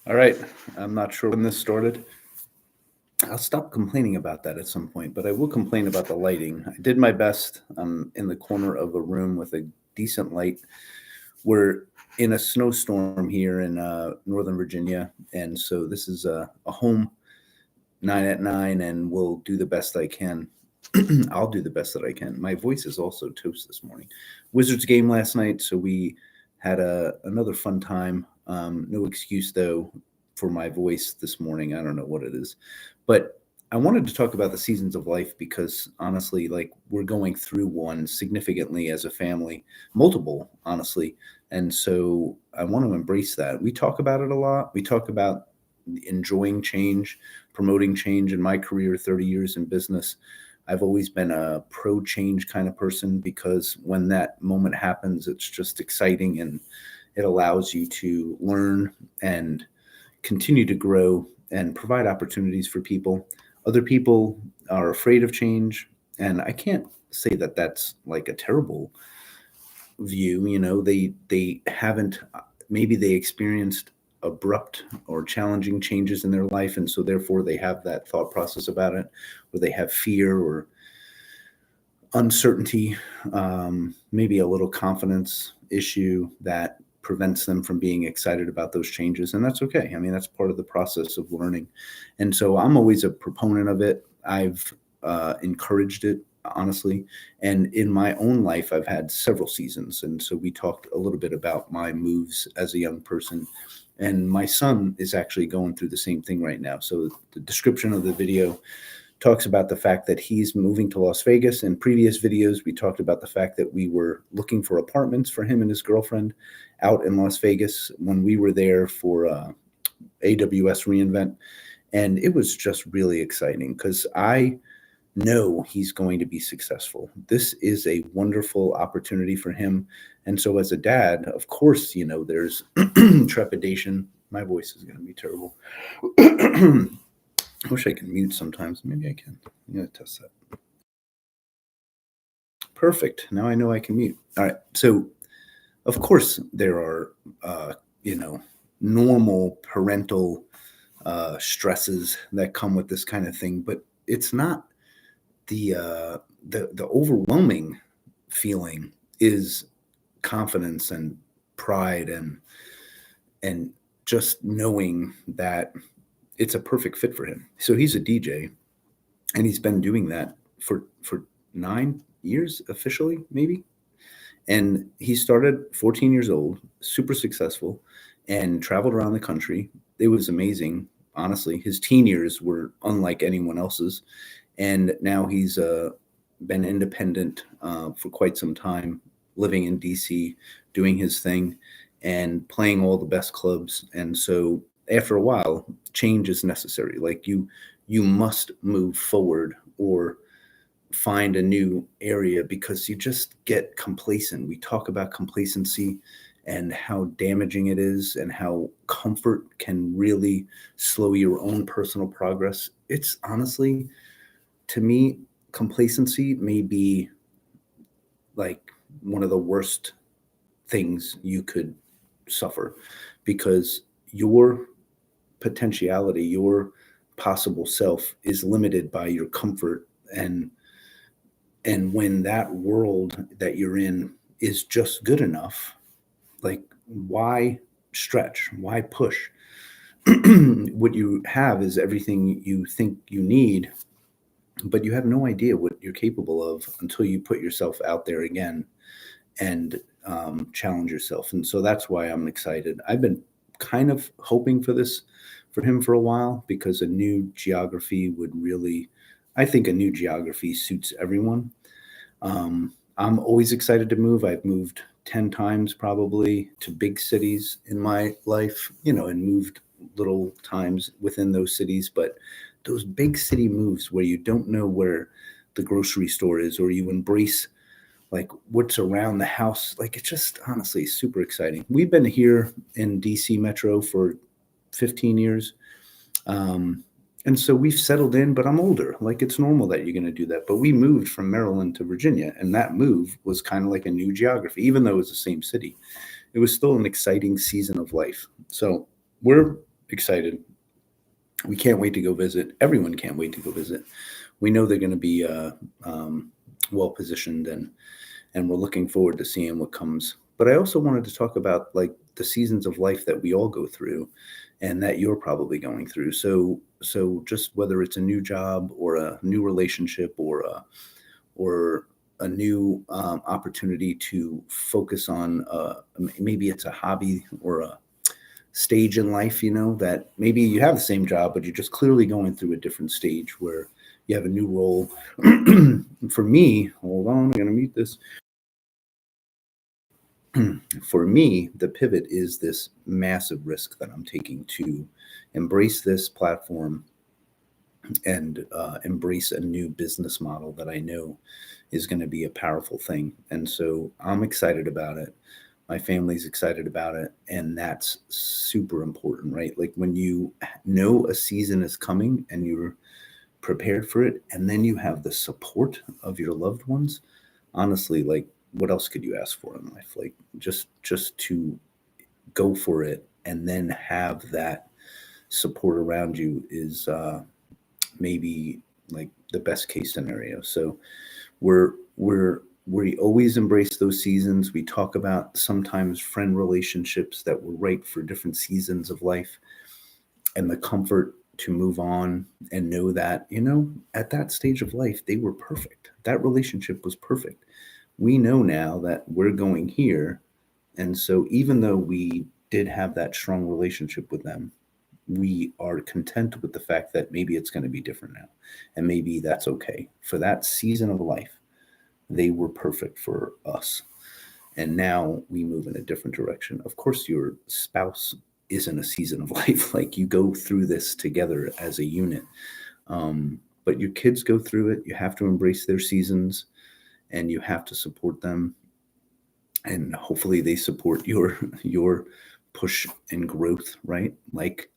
All right. I'm not sure when this started. I'll stop complaining about that at some point, but I will complain about the lighting. I did my best. I'm in the corner of a room with a decent light. We're in a snowstorm here in Northern Virginia, and so this is a home 9 at 9, and we'll do the best I can. I'll do the best that I can. My voice is also toast this morning. Wizards game last night, so we had another fun time. No excuse though for my voice this morning. I don't know what it is, but I wanted to talk about the seasons of life because honestly, like we're going through one significantly as a family, multiple, honestly. And so I want to embrace that. We talk about it a lot. We talk about enjoying change, promoting change. In my career, 30 years in business, I've always been a pro change kind of person because when that moment happens, it's just exciting and it allows you to learn and continue to grow and provide opportunities for people. Other people are afraid of change. And I can't say that that's like a terrible view. They haven't, maybe they experienced abrupt or challenging changes in their life, and so therefore they have that thought process about it, or they have fear or uncertainty, maybe a little confidence issue that prevents them from being excited about those changes. And that's okay. I mean, that's part of the process of learning. And so I'm always a proponent of it. I've encouraged it, honestly. And in my own life, I've had several seasons. And so we talked a little bit about my moves as a young person. And my son is actually going through the same thing right now. So the description of the video talks about the fact that he's moving to Las Vegas. In previous videos, we talked about the fact that we were looking for apartments for him and his girlfriend out in Las Vegas when we were there for AWS reInvent. And it was just really exciting because I know he's going to be successful. This is a wonderful opportunity for him. And so as a dad, of course, there's trepidation. My voice is going to be terrible. I wish I could mute sometimes. Maybe I can. I'm going to test that. Perfect. Now I know I can mute. All right. So, of course, there are, normal parental stresses that come with this kind of thing, but it's not the overwhelming feeling is confidence and pride and just knowing that it's a perfect fit for him. So he's a DJ, and he's been doing that for 9 years officially, maybe. And he started 14 years old, super successful, and traveled around the country. It was amazing, honestly. His teen years were unlike anyone else's, and now he's been independent for quite some time, living in DC, doing his thing, and playing all the best clubs. And so after a while, change is necessary. Like you must move forward or find a new area because you just get complacent. We talk about complacency and how damaging it is and how comfort can really slow your own personal progress. It's honestly, to me, complacency may be like one of the worst things you could suffer because your potentiality, your possible self is limited by your comfort. And when that world that you're in is just good enough, like why stretch? Why push? What you have is everything you think you need, but you have no idea what you're capable of until you put yourself out there again and challenge yourself. And so that's why I'm excited. I've been kind of hoping for this for him for a while because a new geography would really, I think a new geography suits everyone. I'm always excited to move. I've moved 10 times probably to big cities in my life, and moved little times within those cities. But those big city moves where you don't know where the grocery store is or you embrace like what's around the house, like it's just honestly super exciting. We've been here in DC Metro for 15 years. Um, and so we've settled in, but I'm older. Like it's normal that you're going to do that. But we moved from Maryland to Virginia, and that move was kind of like a new geography, even though it was the same city. It was still an exciting season of life. So we're excited. We can't wait to go visit. Everyone can't wait to go visit. We know they're going to be well positioned, and we're looking forward to seeing what comes. But I also wanted to talk about like the seasons of life that we all go through and that you're probably going through. So just whether it's a new job or a new relationship or a new opportunity to focus on maybe it's a hobby or a stage in life, that maybe you have the same job, but you're just clearly going through a different stage where you have a new role. For me, hold on, I'm going to mute this. For me, the pivot is this massive risk that I'm taking to embrace this platform and embrace a new business model that I know is going to be a powerful thing. And so I'm excited about it. My family's excited about it. And that's super important, right? Like when you know a season is coming and you're prepared for it, and then you have the support of your loved ones, honestly, like what else could you ask for in life? Like just to go for it and then have that support around you is maybe like the best case scenario. So we always embrace those seasons. We talk about sometimes friend relationships that were right for different seasons of life, and the comfort to move on and know that, at that stage of life, they were perfect. That relationship was perfect. We know now that we're going here. And so even though we did have that strong relationship with them, we are content with the fact that maybe it's going to be different now. And maybe that's okay. For that season of life, they were perfect for us. And now we move in a different direction. Of course, your spouse is in a season of life. Like you go through this together as a unit. But your kids go through it. You have to embrace their seasons and you have to support them. And hopefully they support your push and growth, right? Like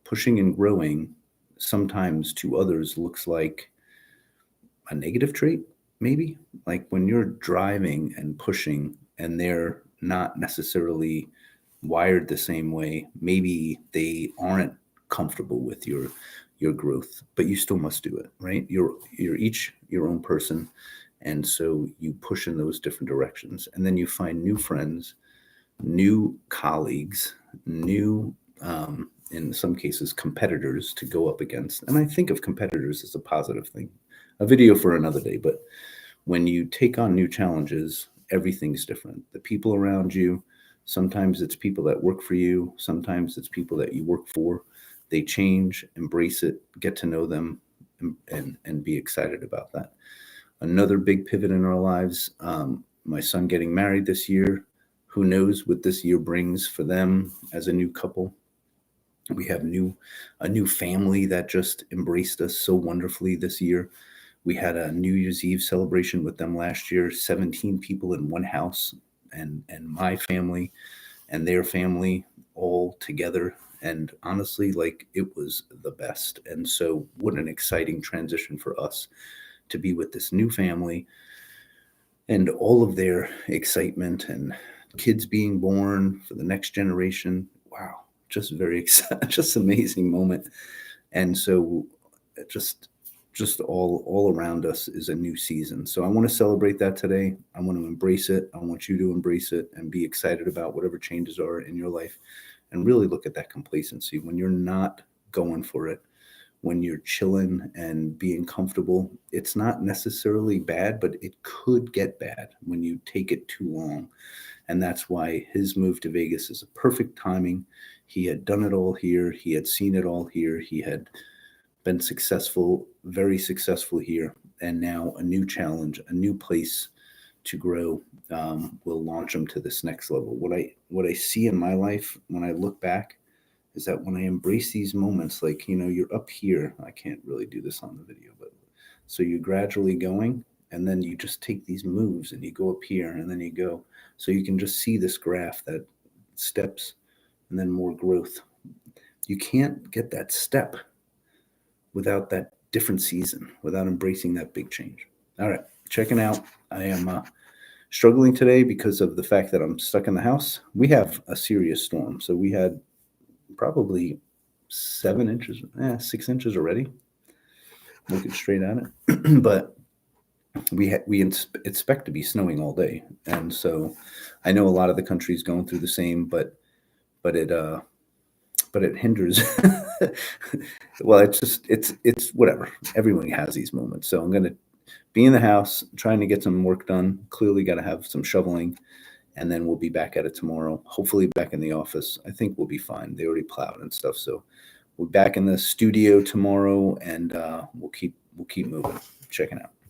pushing and growing sometimes to others looks like a negative trait, maybe. Like when you're driving and pushing and they're not necessarily wired the same way, maybe they aren't comfortable with your growth, but you still must do it, right? You're each your own person, and so you push in those different directions, and then you find new friends, new colleagues, new in some cases competitors to go up against. And I think of competitors as a positive thing. A video for another day, but when you take on new challenges, everything's different. The people around you, sometimes it's people that work for you, sometimes it's people that you work for. They change, embrace it, get to know them, and be excited about that. Another big pivot in our lives, my son getting married this year. Who knows what this year brings for them as a new couple. We have a new family that just embraced us so wonderfully this year. We had a New Year's Eve celebration with them last year, 17 people in one house, and my family and their family all together. And honestly, like it was the best. And so what an exciting transition for us to be with this new family and all of their excitement and kids being born for the next generation. Wow, just very exciting, just amazing moment. And so just all around us is a new season. So I want to celebrate that today. I want to embrace it. I want you to embrace it and be excited about whatever changes are in your life, and really look at that complacency when you're not going for it. When you're chilling and being comfortable, it's not necessarily bad, but it could get bad when you take it too long. And that's why his move to Vegas is a perfect timing. He had done it all here. He had seen it all here. He had been successful, very successful here. And now a new challenge, a new place to grow will launch him to this next level. What I see in my life when I look back is that when I embrace these moments, like, you're up here, I can't really do this on the video, but so you're gradually going, and then you just take these moves and you go up here and then you go. So you can just see this graph that steps and then more growth. You can't get that step without that different season, without embracing that big change. All right, checking out. I am struggling today because of the fact that I'm stuck in the house. We have a serious storm. So we had probably 7 inches, 6 inches already. Looking straight at it, but we expect to be snowing all day, and so I know a lot of the country is going through the same, but it hinders. Well, it's whatever. Everyone has these moments, so I'm gonna be in the house trying to get some work done. Clearly, got to have some shoveling, and then we'll be back at it tomorrow. Hopefully, back in the office. I think we'll be fine. They already plowed and stuff, so we're back in the studio tomorrow, and we'll keep moving. Checking out.